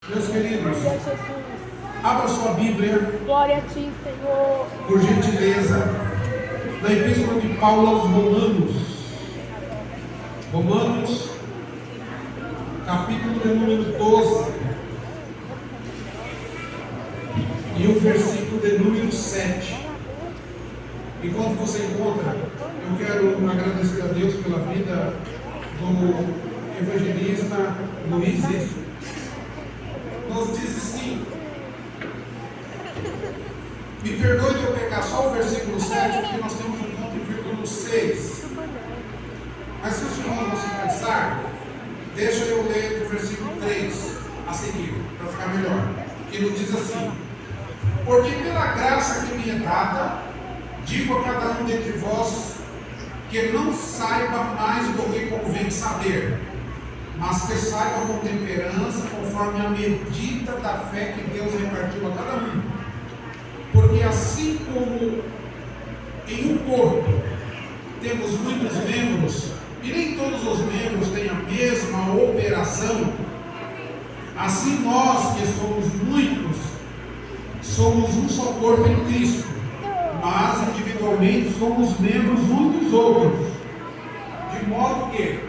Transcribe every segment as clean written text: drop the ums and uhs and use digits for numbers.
Meus queridos, Glória a Jesus. abra sua Bíblia, Glória a Ti, Senhor. por gentileza, na Epístola de Paulo aos Romanos. Romanos, capítulo de número 12, e o versículo de número 7. Enquanto você encontra, eu quero agradecer a Deus pela vida do evangelista Luiz. Nos diz assim: me perdoe de eu pegar só o versículo 7, porque nós temos um ponto e vírgula no 6. Mas se os irmãos não se cansar, deixa eu ler o versículo 3 a seguir, para ficar melhor. Que nos diz assim: porque pela graça que me é dada, digo a cada um dentre vós que não saiba mais do que convém saber, mas que saiba com temperança, conforme a medida da fé que Deus repartiu a cada um. Porque assim como em um corpo temos muitos membros, e nem todos os membros têm a mesma operação, assim nós que somos muitos, somos um só corpo em Cristo, mas individualmente somos membros uns dos outros, de modo que,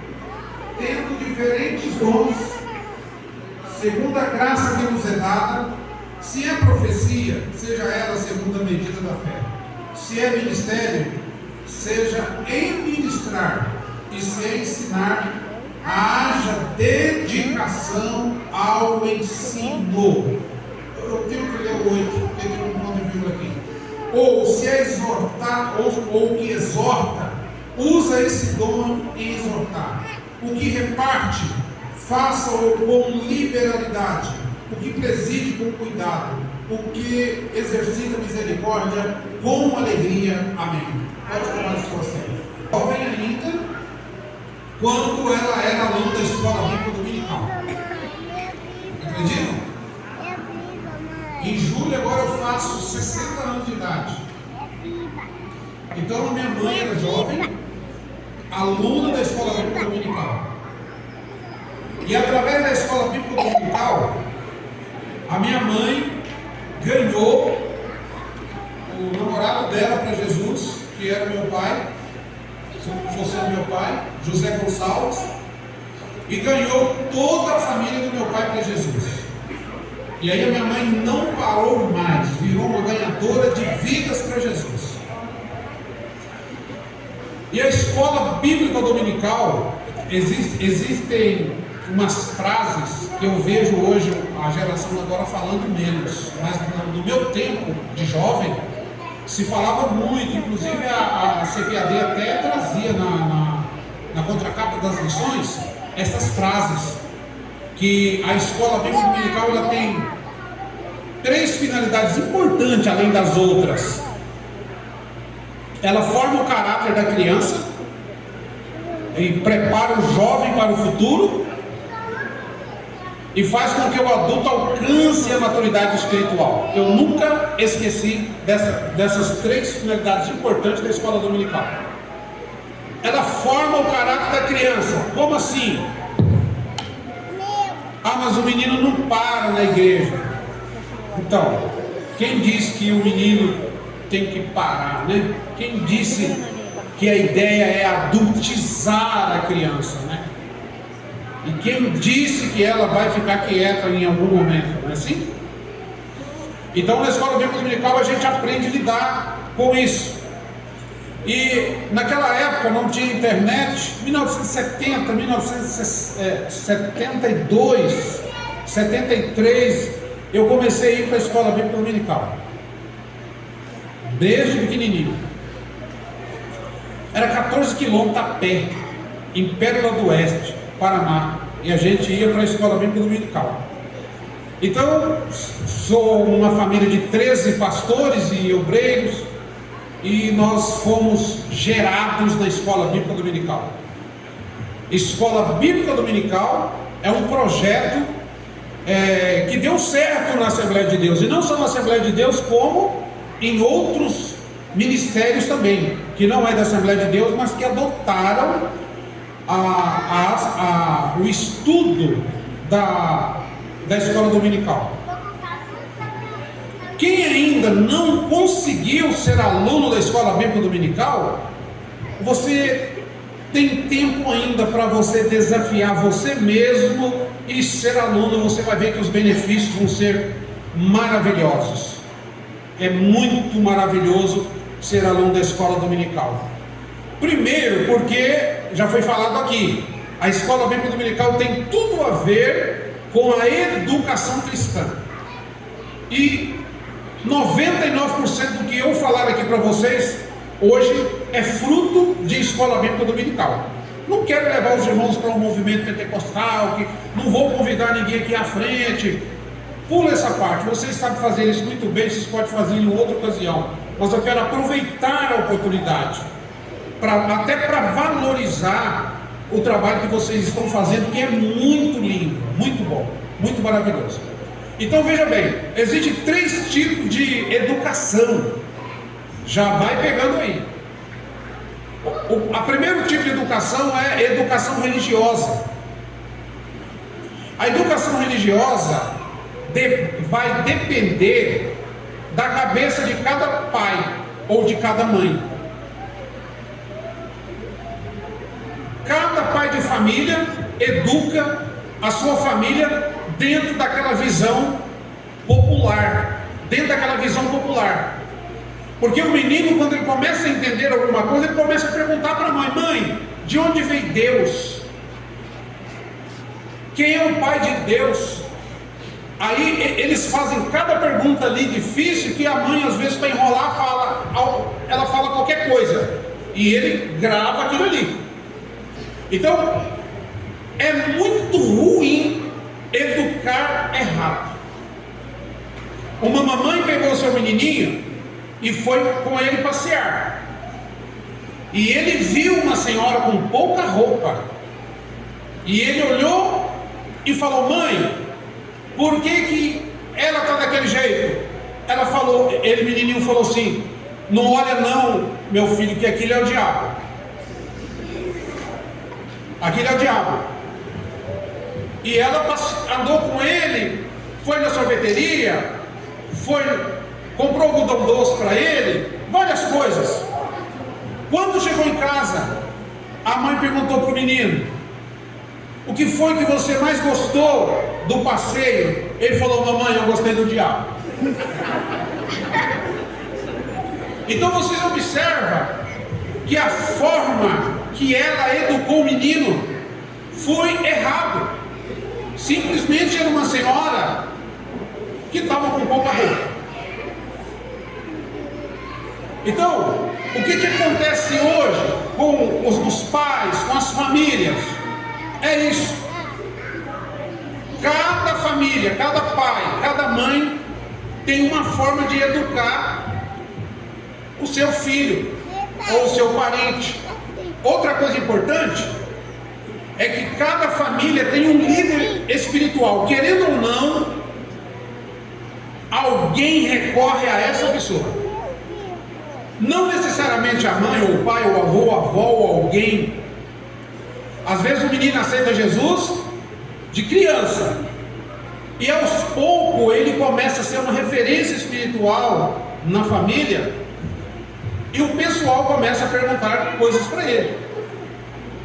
tendo diferentes dons, segundo a graça que nos é dada, se é profecia, seja ela segundo a medida da fé; se é ministério, seja em ministrar; e se é ensinar, haja dedicação ao ensino. Eu tenho que ler o 8, porque tem um ponto de vírgula aqui. Ou se é exortar, ou que exorta, usa esse dom em exortar. O que reparte, faça-o com liberalidade. O que preside, com cuidado. O que exercita misericórdia, com alegria. Amém. Pode tomar a sua série. Jovem ainda, quando ela era aluna da escola bíblica dominical. Acreditam? Em julho agora eu faço 60 anos de idade. Então a minha mãe era jovem, aluna da escola bíblica dominical. E através da escola bíblica dominical, a minha mãe ganhou o namorado dela para Jesus, que era meu pai, você é meu pai, José Gonçalves, e ganhou toda a família do meu pai para Jesus. E aí a minha mãe não parou mais, virou uma ganhadora de vidas para Jesus. E a escola bíblica dominical, existem umas frases que eu vejo hoje a geração agora falando menos, mas no meu tempo de jovem se falava muito, inclusive a CPAD até trazia na contracapa das lições essas frases, que a escola bíblica dominical ela tem 3 finalidades importantes além das outras. Ela forma o caráter da criança e prepara o jovem para o futuro e faz com que o adulto alcance a maturidade espiritual. Eu nunca esqueci dessas 3 finalidades importantes da escola dominical. Ela forma o caráter da criança. Como assim? Ah, mas o menino não para na igreja. Então, quem disse que o menino tem que parar, né? Quem disse que a ideia é adultizar a criança, né? E quem disse que ela vai ficar quieta em algum momento, não é assim? Então, na escola bíblica dominical a gente aprende a lidar com isso. E naquela época não tinha internet. 1970, 1972, 73, eu comecei a ir para a escola bíblica dominical, desde pequenininho. Era 14 quilômetros a pé, em Pérola do Oeste, Paraná, e a gente ia para a escola bíblica dominical. Então, sou uma família de 13 pastores e obreiros, e nós fomos gerados na escola bíblica dominical. Escola bíblica dominical é um projeto que deu certo na Assembleia de Deus, e não só na Assembleia de Deus, como em outros ministérios também, que não é da Assembleia de Deus, mas que adotaram o estudo da da escola dominical. Quem ainda não conseguiu ser aluno da escola bíblica dominical, você tem tempo ainda para você desafiar você mesmo e ser aluno. Você vai ver que os benefícios vão ser maravilhosos. É muito maravilhoso ser aluno da escola dominical. Primeiro, porque já foi falado aqui, a escola bíblica dominical tem tudo a ver com a educação cristã. E 99% do que eu falar aqui para vocês hoje é fruto de escola bíblica dominical. Não quero levar os irmãos para um movimento pentecostal, que não vou convidar ninguém aqui à frente. Pula essa parte, vocês sabem fazer isso muito bem, vocês podem fazer em outra ocasião. Mas eu quero aproveitar a oportunidade, até para valorizar o trabalho que vocês estão fazendo, que é muito lindo, muito bom, muito maravilhoso. Então veja bem, existem 3 tipos de educação. Já vai pegando aí. O primeiro tipo de educação é educação religiosa. A educação religiosa vai depender da cabeça de cada pai ou de cada mãe. Cada pai de família educa a sua família dentro daquela visão popular, porque o menino, quando ele começa a entender alguma coisa, ele começa a perguntar para a mãe: mãe, de onde veio Deus? Quem é o pai de Deus? Aí eles fazem cada pergunta ali difícil, que a mãe às vezes para enrolar ela fala qualquer coisa, e ele grava aquilo ali. Então é muito ruim educar errado. Uma mamãe pegou o seu menininho e foi com ele passear, e ele viu uma senhora com pouca roupa, e ele olhou e falou: mãe, por que ela está daquele jeito? Ela falou, menininho falou assim: não olha não, meu filho, que aquilo é o diabo. Aquilo é o diabo. E ela andou com ele, foi na sorveteria, comprou algodão doce para ele, várias coisas. Quando chegou em casa, a mãe perguntou para o menino: o que foi que você mais gostou do passeio? Ele falou: mamãe, eu gostei do diabo. Então vocês observam que a forma que ela educou o menino foi errado. Simplesmente era uma senhora que estava com pouca roupa. Então, o que acontece hoje com os pais, com as famílias? É isso. Cada família, cada pai, cada mãe tem uma forma de educar o seu filho ou o seu parente. Outra coisa importante é que cada família tem um líder espiritual. Querendo ou não, alguém recorre a essa pessoa. Não necessariamente a mãe, ou o pai, ou o avô, ou a avó, ou alguém. Às vezes o menino aceita Jesus de criança, e aos poucos ele começa a ser uma referência espiritual na família, e o pessoal começa a perguntar coisas para ele.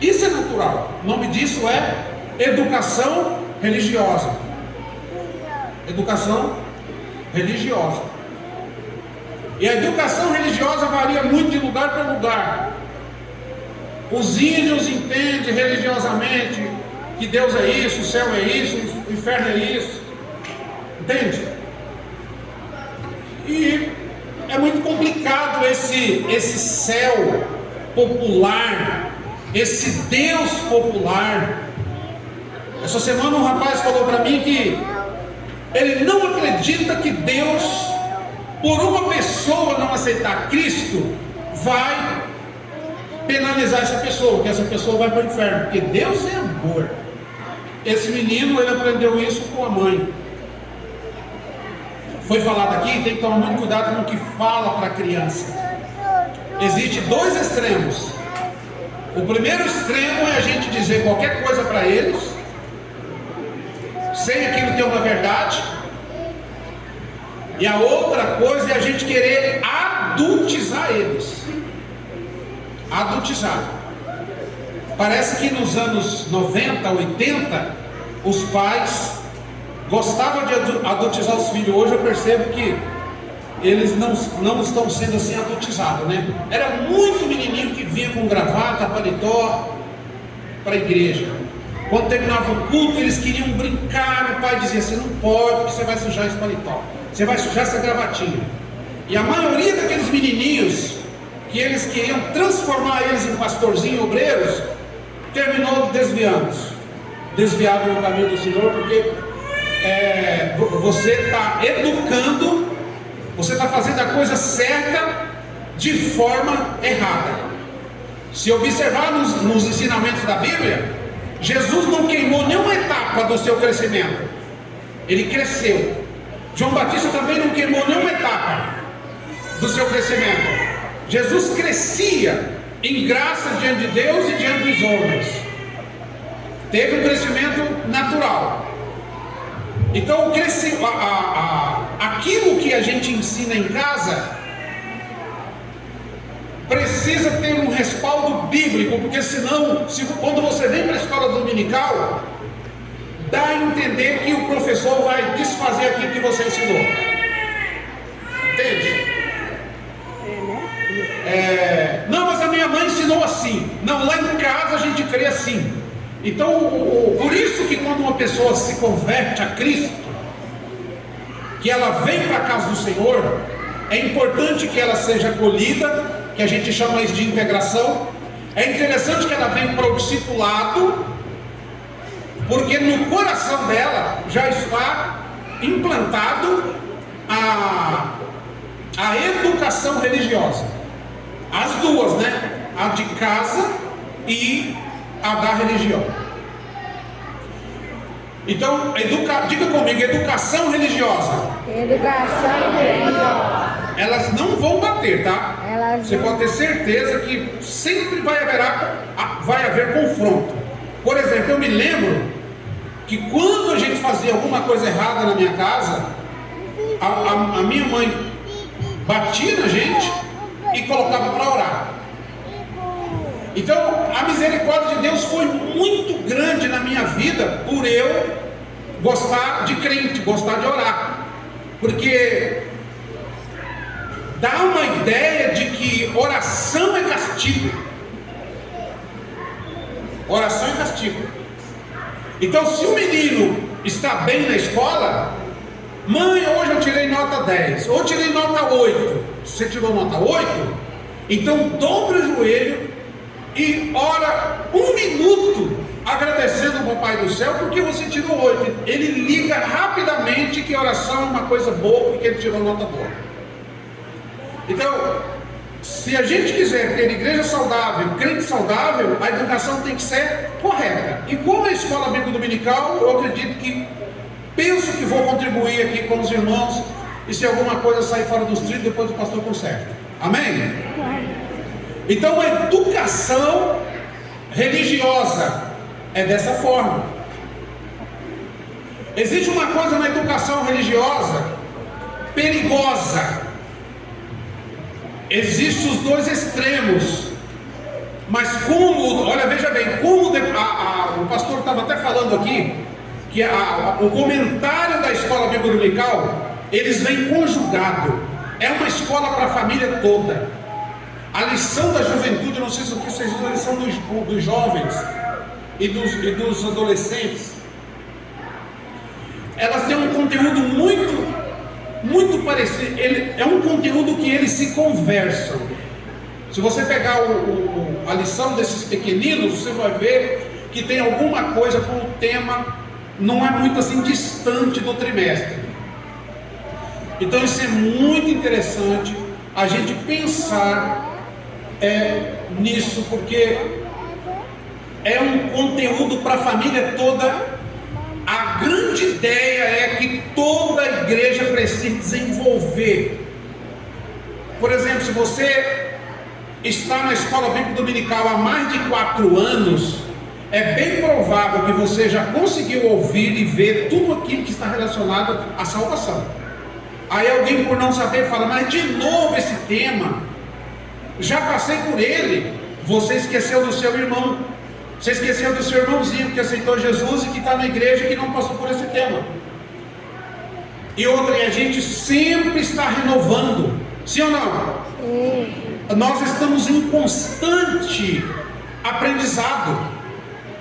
Isso é natural. O nome disso é educação religiosa. Educação religiosa. E a educação religiosa varia muito de lugar para lugar. Os índios entendem religiosamente que Deus é isso, o céu é isso, o inferno é isso. Entende? E é muito complicado esse céu popular, esse Deus popular. Essa semana um rapaz falou para mim que ele não acredita que Deus, por uma pessoa não aceitar Cristo, vai penalizar essa pessoa, que essa pessoa vai para o inferno, porque Deus é amor. Esse menino, ele aprendeu isso com a mãe. Foi falado aqui, tem que tomar muito cuidado com o que fala para a criança. Existem 2 extremos. O primeiro extremo é a gente dizer qualquer coisa para eles, sem aquilo ter uma verdade. E a outra coisa é a gente querer adultizar eles. Adultizar. Parece que nos anos 90, 80, os pais gostavam de adultizar os filhos. Hoje eu percebo que eles não estão sendo assim adultizados, né? Era muito menininho que vinha com gravata, paletó para a igreja. Quando terminava o culto, eles queriam brincar. O pai dizia: você não pode, porque você vai sujar esse paletó, você vai sujar essa gravatinha. E a maioria daqueles menininhos que eles queriam transformar eles em pastorzinhos, obreiros, terminou desviado no caminho do Senhor, porque você está educando, você está fazendo a coisa certa de forma errada. Se observar nos ensinamentos da Bíblia, Jesus não queimou nenhuma etapa do seu crescimento, ele cresceu. João Batista também não queimou nenhuma etapa do seu crescimento. Jesus crescia em graça diante de Deus e diante dos homens. Teve um crescimento natural. Então aquilo que a gente ensina em casa precisa ter um respaldo bíblico, porque senão, quando você vem para a escola dominical, dá a entender que o professor vai desfazer aquilo que você ensinou. Entende? Não, mas a minha mãe ensinou assim. Não, lá em casa a gente crê assim. Então, por isso que quando uma pessoa se converte a Cristo, que ela vem para a casa do Senhor, é importante que ela seja acolhida, que a gente chama isso de integração. É interessante que ela venha para o discipulado, porque no coração dela já está implantado a educação religiosa. As duas, né? A de casa e a da religião. Então, diga comigo, educação religiosa. Educação religiosa. Elas não vão bater, tá? Você pode ter certeza que sempre vai haver confronto. Por exemplo, eu me lembro que quando a gente fazia alguma coisa errada na minha casa, a minha mãe batia na gente e colocava para orar. Então a misericórdia de Deus foi muito grande na minha vida, por eu gostar de crente, gostar de orar, porque dá uma ideia de que oração é castigo. Oração é castigo. Então, se o menino está bem na escola, mãe, hoje eu tirei nota 10, ou tirei nota 8. Se você tirou nota 8, então dobre o joelho e ora 1 minuto agradecendo ao Papai do Céu porque você tirou 8. Ele liga rapidamente que a oração é uma coisa boa porque ele tirou nota boa. Então, se a gente quiser ter igreja saudável, crente saudável, a educação tem que ser correta. E como a escola bíblica dominical, eu acredito que, penso que vou contribuir aqui com os irmãos, e se alguma coisa sair fora dos trilhos, depois o pastor conserta. Amém? Então a educação religiosa é dessa forma. Existe uma coisa na educação religiosa perigosa. Existem os dois extremos. Mas como, olha, veja bem, como o pastor estava até falando aqui, que o comentário da escola bíblica dominical, eles vêm conjugado. É uma escola para a família toda. A lição da juventude, não sei se vocês viram, a lição dos jovens e dos adolescentes, elas têm um conteúdo muito parecido. É um conteúdo que eles se conversam. Se você pegar a lição desses pequeninos, você vai ver que tem alguma coisa com o tema, não é muito assim distante do trimestre. Então isso é muito interessante a gente pensar nisso, porque é um conteúdo para a família toda. A grande ideia é que toda a igreja precisa desenvolver. Por exemplo, se você está na escola bíblica dominical há mais de 4 anos, é bem provável que você já conseguiu ouvir e ver tudo aquilo que está relacionado à salvação. Aí alguém, por não saber, fala: mas de novo esse tema, já passei por ele. Você esqueceu do seu irmão, você esqueceu do seu irmãozinho que aceitou Jesus e que está na igreja e que não passou por esse tema. E outra, e a gente sempre está renovando, sim ou não? Nós estamos em constante aprendizado.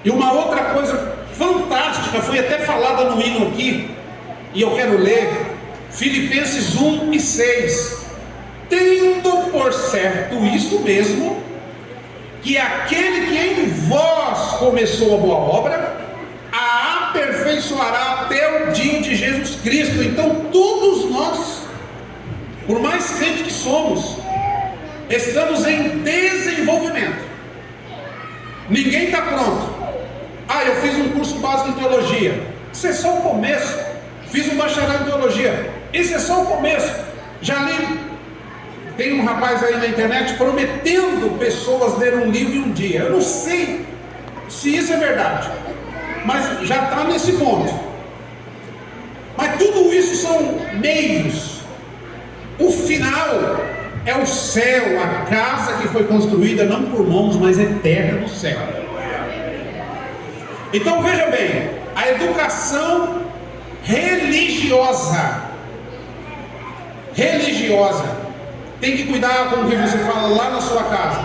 E uma outra coisa fantástica, foi até falada no hino aqui, e eu quero ler Filipenses 1:6. Tendo por certo isso mesmo, que aquele que em vós começou a boa obra, a aperfeiçoará até o dia de Jesus Cristo. Então todos nós, por mais crente que somos, estamos em desenvolvimento. Ninguém está pronto. Eu fiz um curso básico em teologia. Isso é só o começo. Fiz um bacharel em teologia. Isso é só o começo. Já li. Tem um rapaz aí na internet prometendo pessoas ler um livro em um dia. Eu não sei se isso é verdade, mas já está nesse ponto. Mas tudo isso são meios. O final é o céu, a casa que foi construída não por mãos, mas eterna no céu. Então veja bem, a educação religiosa tem que cuidar com o que você fala lá na sua casa.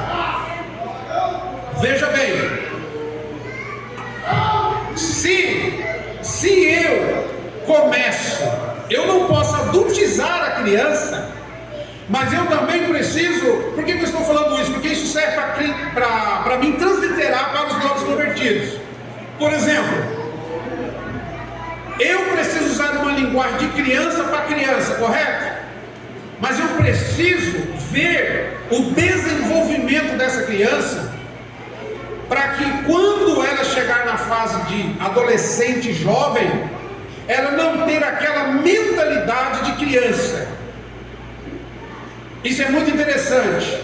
Veja bem, se eu começo, eu não posso adultizar a criança, mas eu também preciso. Por que eu estou falando isso? Porque isso serve para mim transliterar para os novos convertidos. Por exemplo, eu preciso usar uma linguagem de criança para criança, correto? Mas eu preciso ver o desenvolvimento dessa criança, para que quando ela chegar na fase de adolescente jovem, ela não ter aquela mentalidade de criança. Isso é muito interessante.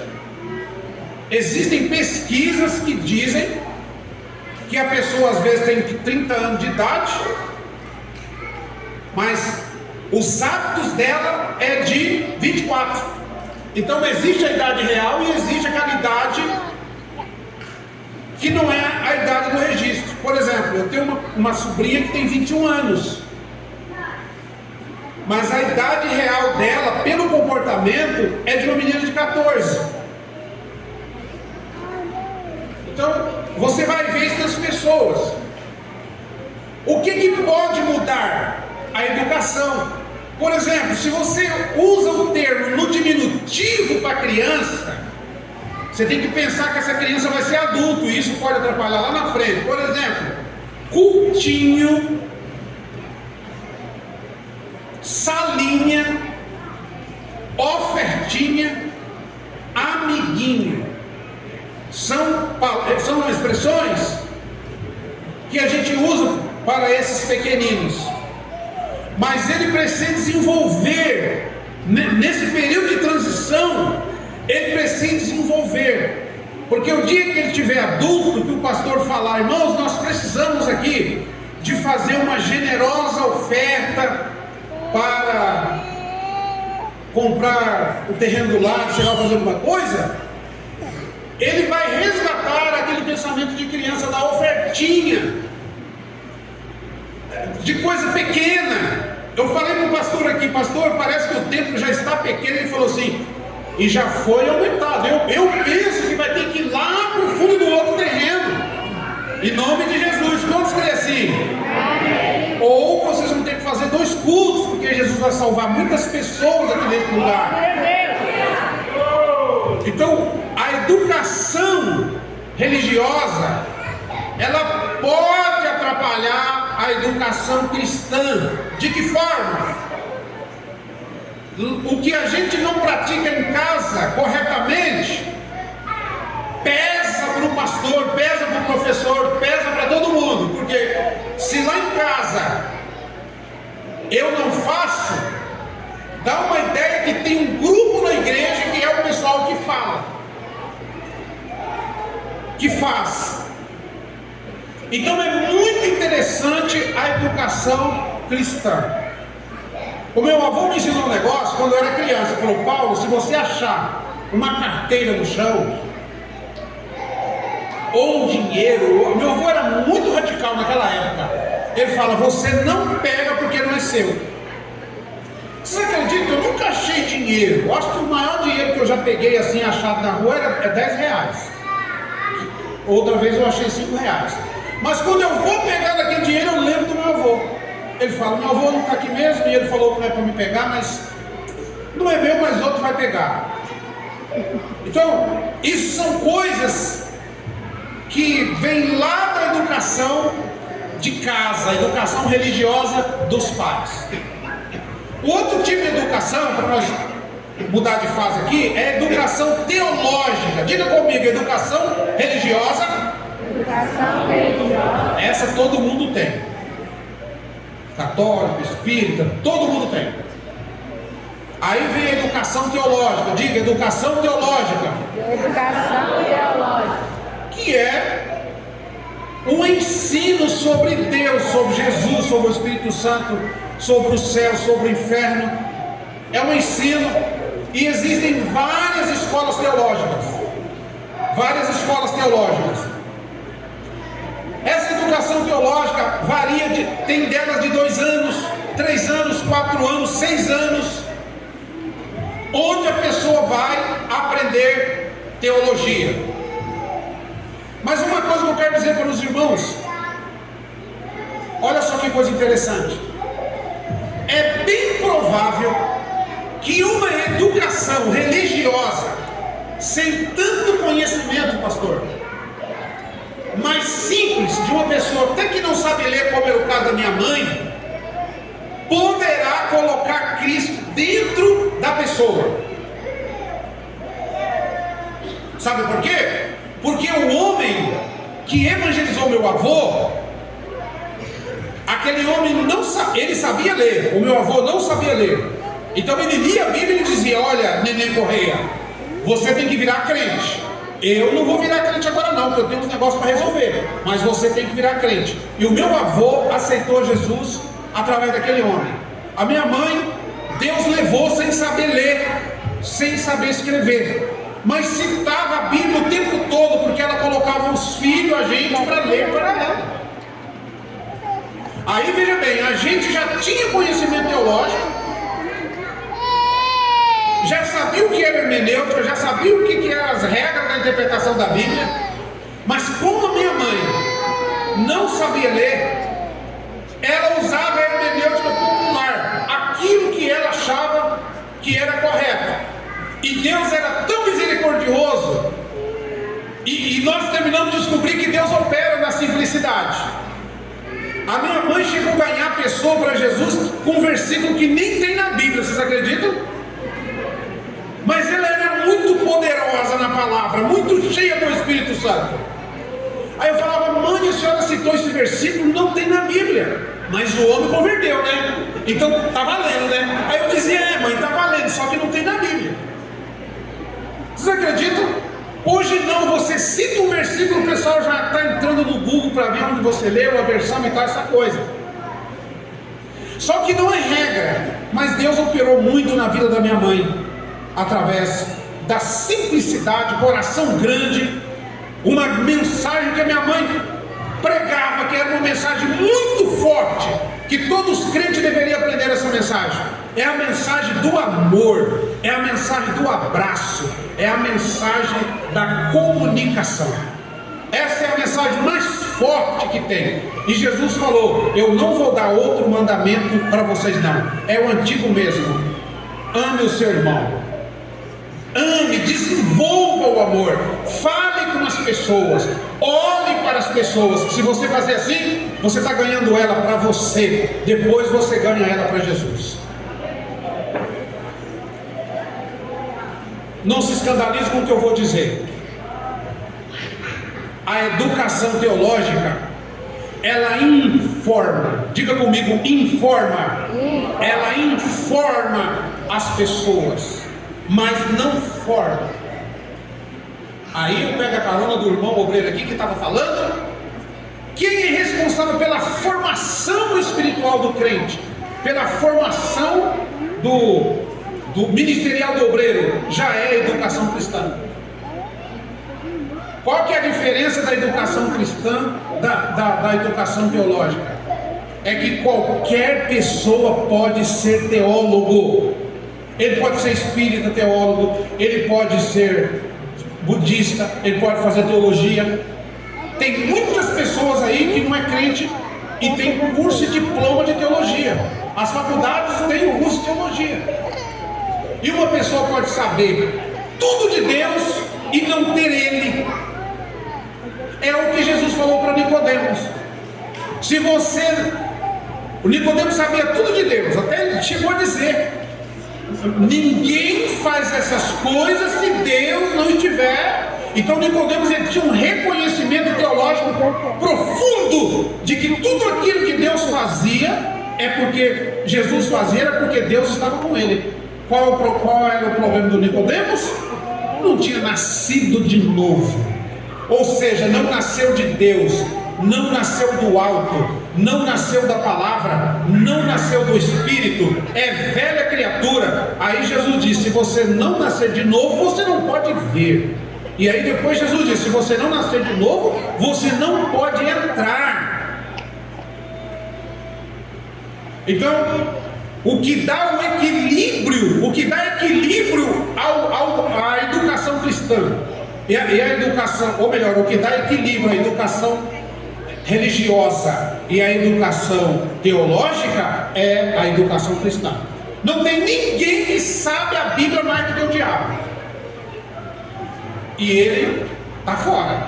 Existem pesquisas que dizem que a pessoa às vezes tem 30 anos de idade, mas os hábitos dela é de 24. Então existe a idade real e existe aquela idade que não é a idade do registro. Por exemplo, eu tenho uma sobrinha que tem 21 anos, mas a idade real dela, pelo comportamento, é de uma menina de 14. Então, você vai ver isso nas pessoas. O que pode mudar? A educação. Por exemplo, se você usa o termo no diminutivo para criança, você tem que pensar que essa criança vai ser adulto, e isso pode atrapalhar lá na frente. Por exemplo, cultinho, salinha, ofertinha, amiguinho. São expressões que a gente usa para esses pequeninos. Mas ele precisa desenvolver, nesse período de transição, ele precisa desenvolver. Porque o dia que ele estiver adulto, que o pastor falar: irmãos, nós precisamos aqui de fazer uma generosa oferta para comprar o terreno do lado, sei lá, fazer alguma coisa, ele vai resgatar aquele pensamento de criança da ofertinha, de coisa pequena. Eu falei para o pastor aqui: pastor, parece que o templo já está pequeno. Ele falou assim: e já foi aumentado. Eu penso que vai ter que ir lá para o fundo do outro terreno, em nome de Jesus. Quantos creem assim? Ou vocês vão ter que fazer 2 cultos, porque Jesus vai salvar muitas pessoas aqui nesse lugar. Então, a educação religiosa, ela pode atrapalhar a educação cristã. De que forma? O que a gente não pratica em casa corretamente pesa para o pastor, pesa para o professor, pesa para todo mundo. Porque se lá em casa eu não faço, dá uma ideia que tem um grupo na igreja que é o pessoal que faz. Então é muito interessante a educação cristã. O meu avô me ensinou um negócio quando eu era criança. Ele falou: Paulo, se você achar uma carteira no chão, ou um dinheiro, meu avô era muito radical naquela época. Ele fala: você não pega porque não é seu. Você acredita? Eu nunca achei dinheiro. Eu acho que o maior dinheiro que eu já peguei assim, achado na rua, é 10 reais. Outra vez eu achei 5 reais. Mas quando eu vou pegar daquele dinheiro, eu lembro do meu avô. Ele fala: meu avô não está aqui mesmo, e ele falou que não é para me pegar, mas não é meu, mas outro vai pegar. Então, isso são coisas que vêm lá da educação de casa, a educação religiosa dos pais. O outro tipo de educação, para nós mudar de fase aqui, é educação teológica. Diga comigo: educação religiosa. Educação religiosa. Essa todo mundo tem. Católico, espírita, todo mundo tem. Aí vem a educação teológica. Diga: educação teológica. Educação teológica. Que é um ensino sobre Deus, sobre Jesus, sobre o Espírito Santo, sobre o céu, sobre o inferno. É um ensino. E existem várias escolas teológicas. Várias escolas teológicas. Essa educação teológica varia, tem delas de 2 anos, 3 anos, 4 anos, 6 anos, onde a pessoa vai aprender teologia. Mas uma coisa que eu quero dizer para os irmãos, olha só que coisa interessante. É bem provável que uma educação religiosa, sem tanto conhecimento, pastor, mais simples, de uma pessoa até que não sabe ler, como é o caso da minha mãe, poderá colocar Cristo dentro da pessoa. Sabe por quê? Porque o homem que evangelizou meu avô, aquele homem não ele sabia ler, o meu avô não sabia ler. Então ele lia a Bíblia e dizia: olha, Neném Correia, você tem que virar crente. Eu não vou virar crente agora não, porque eu tenho uns negócios para resolver, mas você tem que virar crente. E o meu avô aceitou Jesus através daquele homem. A minha mãe, Deus levou sem saber ler, sem saber escrever, mas citava a Bíblia o tempo todo, porque ela colocava os filhos, a gente, para ler para ela. Aí veja bem, a gente já tinha conhecimento teológico, já sabia o que era hermenêutica, já sabia o que eram as regras da interpretação da Bíblia, mas como a minha mãe não sabia ler, ela usava a hermenêutica popular, aquilo que ela achava que era correto. E Deus era tão misericordioso, e nós terminamos de descobrir que Deus opera na simplicidade. A minha mãe chegou a ganhar a pessoa para Jesus com um versículo que nem tem na Bíblia, vocês acreditam? Mas ela era muito poderosa na palavra, muito cheia do Espírito Santo. Aí eu falava: mãe, a senhora citou esse versículo, não tem na Bíblia. Mas o homem converteu, né? Então está valendo, né? Aí eu dizia: mãe, está valendo, só que não tem na Bíblia. Vocês acreditam? Hoje não, você cita um versículo, o pessoal já está entrando no Google para ver onde você leu, a versão e tal, essa coisa. Só que não é regra, mas Deus operou muito na vida da minha mãe, através da simplicidade, coração grande, uma mensagem que a minha mãe pregava, que era uma mensagem muito forte, que todos os crentes deveriam aprender essa mensagem. É a mensagem do amor, é a mensagem do abraço, é a mensagem da comunicação. Essa é a mensagem mais forte que tem. E Jesus falou: eu não vou dar outro mandamento para vocês não, é o antigo mesmo: ame o seu irmão. Ame, desenvolva o amor, fale com as pessoas, olhe para as pessoas. Se você fazer assim, você está ganhando ela para você, depois você ganha ela para Jesus. Não se escandalize com o que eu vou dizer. A educação teológica, ela informa, diga comigo, informa. Ela informa as pessoas, mas não forma. Aí eu pego a carona do irmão obreiro aqui que estava falando quem é responsável pela formação espiritual do crente, pela formação do ministerial do obreiro, já é a educação cristã. Qual que é a diferença da educação cristã da educação teológica? É que qualquer pessoa pode ser teólogo. Ele pode ser espírita teólogo, ele pode ser budista, ele pode fazer teologia. Tem muitas pessoas aí que não é crente e tem curso e diploma de teologia. As faculdades têm um curso de teologia. E uma pessoa pode saber tudo de Deus e não ter Ele. É o que Jesus falou para Nicodemos. O Nicodemos sabia tudo de Deus, até ele chegou a dizer: ninguém faz essas coisas se Deus não estiver. Então Nicodemos, ele tinha um reconhecimento teológico profundo de que tudo aquilo que Deus fazia é porque Jesus fazia, era porque Deus estava com ele. Qual era o problema do Nicodemos? Não tinha nascido de novo. Ou seja, não nasceu de Deus, não nasceu do alto, não nasceu da palavra, não nasceu do Espírito, é velha criatura. Aí Jesus disse: se você não nascer de novo, você não pode ver. E aí depois Jesus disse: se você não nascer de novo, você não pode entrar. Então, o que dá o equilíbrio, à educação cristã, e a educação, ou melhor, o que dá equilíbrio à educação religiosa e à educação teológica é a educação cristã. Não tem ninguém que sabe a Bíblia mais do que o diabo, e ele está fora,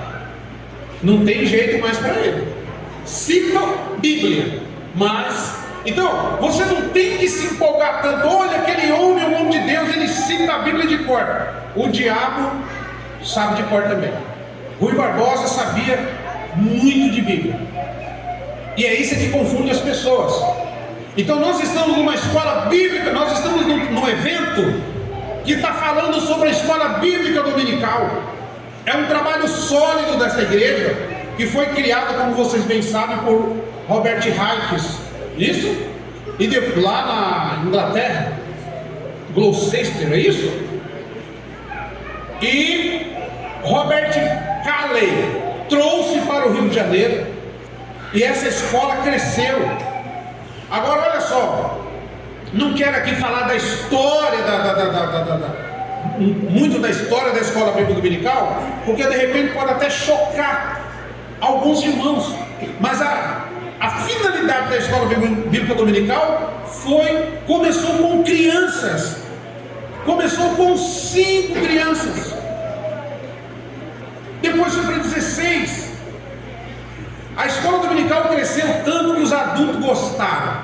não tem jeito mais para ele. Cita Bíblia, mas então você não tem que se empolgar tanto. Olha, aquele homem, o homem de Deus, ele cita a Bíblia de cor. O diabo sabe de cor também. Rui Barbosa sabia muito de Bíblia, e é isso que confunde as pessoas. Então nós estamos numa escola bíblica, nós estamos num evento que está falando sobre a escola bíblica dominical. É um trabalho sólido dessa igreja, que foi criado, como vocês bem sabem, por Robert Hikes, isso? E lá na Inglaterra, Gloucester, é isso? E Robert Calley trouxe para o Rio de Janeiro, e essa escola cresceu. Agora olha só, não quero aqui falar da história muito da história da escola bíblica dominical, porque de repente pode até chocar alguns irmãos, mas a finalidade da escola bíblica dominical começou com crianças, começou com 5 crianças, depois foi para 16. A escola dominical cresceu tanto que os adultos gostaram,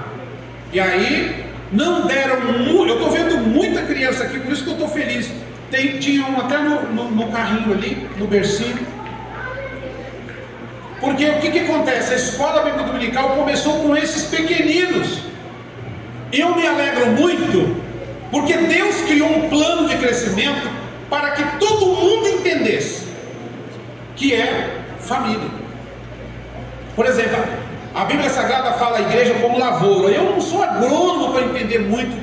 e aí não deram muito. Eu estou vendo muita criança aqui, por isso que eu estou feliz. Tinha um até no carrinho ali, no bercinho. Porque o que acontece? A escola bíblica dominical começou com esses pequeninos. Eu me alegro muito, porque Deus criou um plano de crescimento para que todo mundo entendesse que é família. Por exemplo, a Bíblia Sagrada fala a igreja como lavoura. Eu não sou agrônomo para entender muito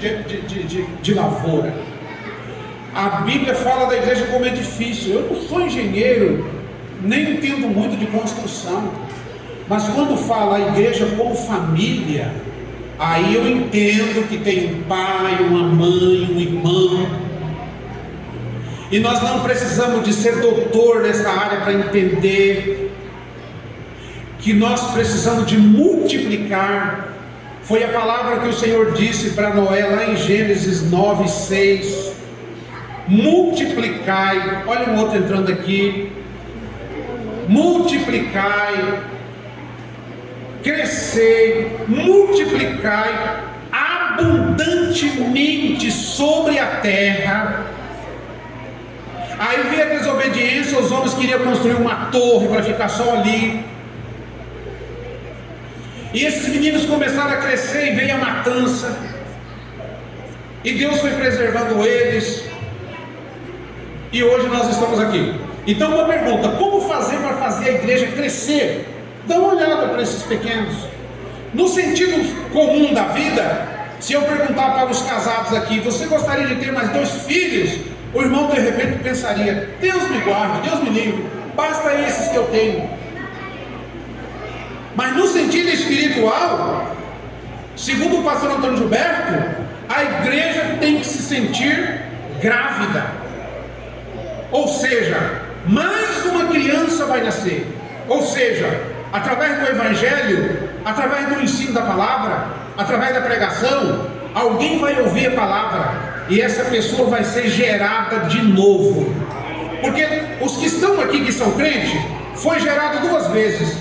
de lavoura. A Bíblia fala da igreja como edifício. Eu não sou engenheiro, nem entendo muito de construção. Mas quando fala a igreja como família, aí eu entendo que tem um pai, uma mãe, um irmão. E nós não precisamos de ser doutor nessa área para entender que nós precisamos de multiplicar. Foi a palavra que o Senhor disse para Noé lá em Gênesis 9:6. Multiplicai. Olha um outro entrando aqui. Multiplicai, crescei, multiplicai abundantemente sobre a terra. Aí veio a desobediência, os homens queriam construir uma torre para ficar só ali. E esses meninos começaram a crescer e veio a matança. E Deus foi preservando eles. E hoje nós estamos aqui. Então uma pergunta: como fazer para fazer a igreja crescer? Dá uma olhada para esses pequenos. No sentido comum da vida, se eu perguntar para os casados aqui, você gostaria de ter mais 2 filhos? O irmão de repente pensaria, Deus me guarde, Deus me livre, basta esses que eu tenho. Mas no sentido espiritual, segundo o pastor Antônio Gilberto, a igreja tem que se sentir grávida. Ou seja, mais uma criança vai nascer. Ou seja, através do evangelho, através do ensino da palavra, através da pregação, alguém vai ouvir a palavra e essa pessoa vai ser gerada de novo. Porque os que estão aqui, que são crentes, foi gerado 2 vezes.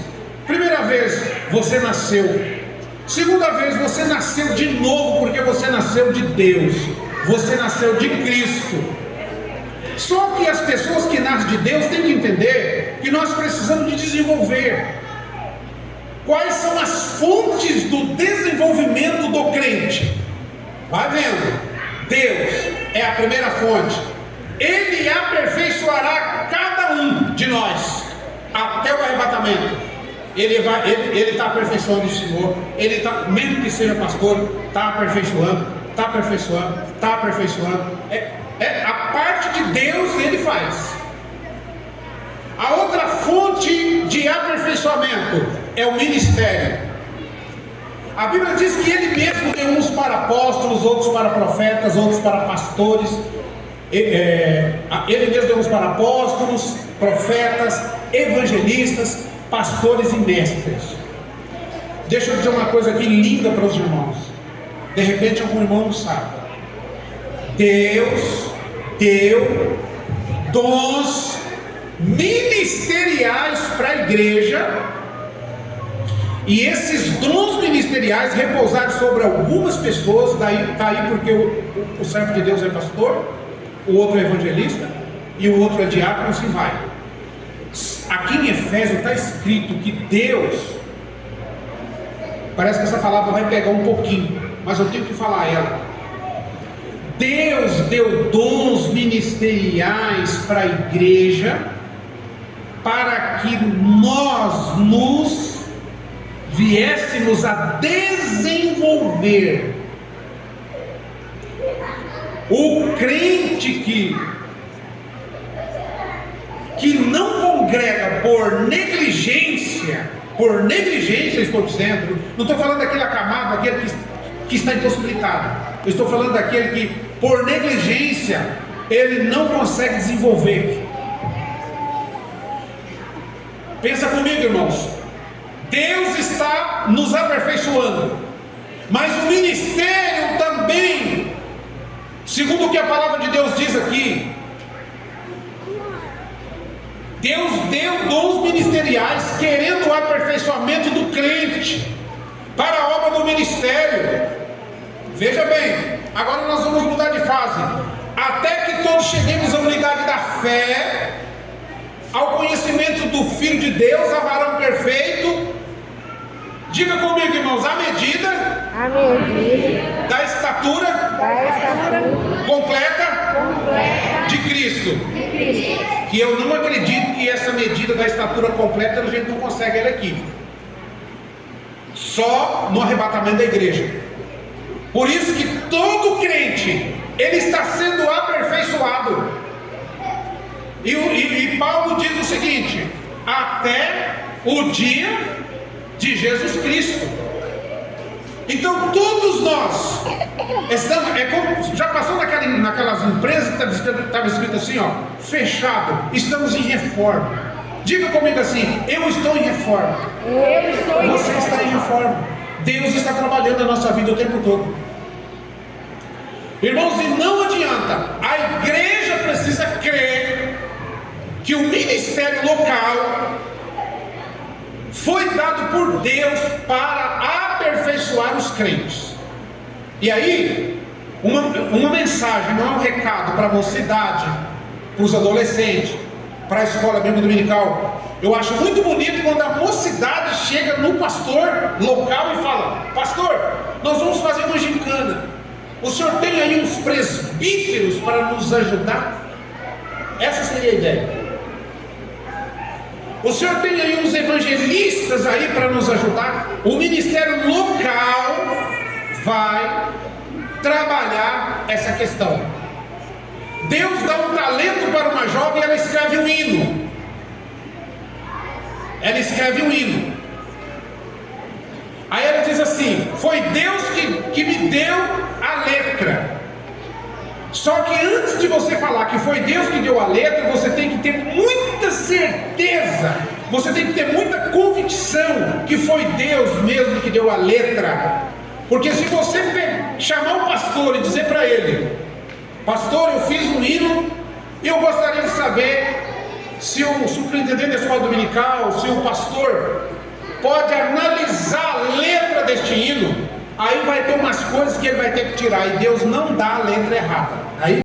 Primeira vez, você nasceu. Segunda vez, você nasceu de novo, porque você nasceu de Deus. Você nasceu de Cristo. Só que as pessoas que nascem de Deus têm que entender que nós precisamos de desenvolver. Quais são as fontes do desenvolvimento do crente? Vai vendo. Deus é a primeira fonte. Ele aperfeiçoará cada um de nós até o arrebatamento. Ele está aperfeiçoando o Senhor. Ele está, mesmo que seja pastor, está aperfeiçoando, está aperfeiçoando, está aperfeiçoando. A parte de Deus ele faz. A outra fonte de aperfeiçoamento é o ministério. A Bíblia diz que ele mesmo deu uns para apóstolos, outros para profetas, outros para pastores. Ele mesmo deu uns para apóstolos, profetas, evangelistas, pastores e mestres. Deixa eu dizer uma coisa aqui linda para os irmãos. De repente algum irmão não sabe. Deus deu dons ministeriais para a igreja, e esses dons ministeriais repousaram sobre algumas pessoas. Está aí porque o servo de Deus é pastor, o outro é evangelista e o outro é diácono, assim vai. Aqui em Efésios está escrito que Deus, parece que essa palavra vai pegar um pouquinho, mas eu tenho que falar ela. Deus deu dons ministeriais para a igreja, para que nós nos viéssemos a desenvolver. O crente que não congrega por negligência estou dizendo, não estou falando daquele acamado, aquele que está impossibilitado, eu estou falando daquele que por negligência ele não consegue desenvolver. Pensa comigo, irmãos, Deus está nos aperfeiçoando, mas o ministério também, segundo o que a palavra de Deus diz aqui, Deus deu dons ministeriais querendo o aperfeiçoamento do crente para a obra do ministério. Veja bem, agora nós vamos mudar de fase. Até que todos cheguemos à unidade da fé, ao conhecimento do Filho de Deus, a varão perfeito. Diga comigo, irmãos, a medida da estatura completa de Cristo. Que eu não acredito que essa medida da estatura completa a gente não consegue ela aqui, só no arrebatamento da igreja. Por isso que todo crente ele está sendo aperfeiçoado. E Paulo diz o seguinte: até o dia de Jesus Cristo. Então todos nós estamos, já passou naquelas empresas que estava escrito assim, ó, fechado, estamos em reforma. Diga comigo assim: eu estou em reforma. Você está em reforma. Deus está trabalhando na nossa vida o tempo todo. Irmãos, e não adianta, a igreja precisa crer que o ministério local foi dado por Deus para aperfeiçoar os crentes. E aí, uma mensagem, não é um recado para a mocidade, para os adolescentes, para a escola bíblica dominical. Eu acho muito bonito quando a mocidade chega no pastor local e fala: pastor, nós vamos fazer uma gincana, o senhor tem aí uns presbíteros para nos ajudar? Essa seria a ideia. O senhor tem aí uns evangelistas aí para nos ajudar? O ministério local vai trabalhar essa questão. Deus dá um talento para uma jovem e ela escreve um hino. Ela escreve um hino. Aí ela diz assim: foi Deus que me deu a letra. Só que antes de você falar que foi Deus que deu a letra, você tem que ter muita certeza, você tem que ter muita convicção que foi Deus mesmo que deu a letra. Porque se você chamar o pastor e dizer para ele: pastor, eu fiz um hino e eu gostaria de saber se o superintendente da escola dominical, se o pastor pode analisar a letra deste hino, aí vai ter umas coisas que ele vai ter que tirar, e Deus não dá a letra errada. Aí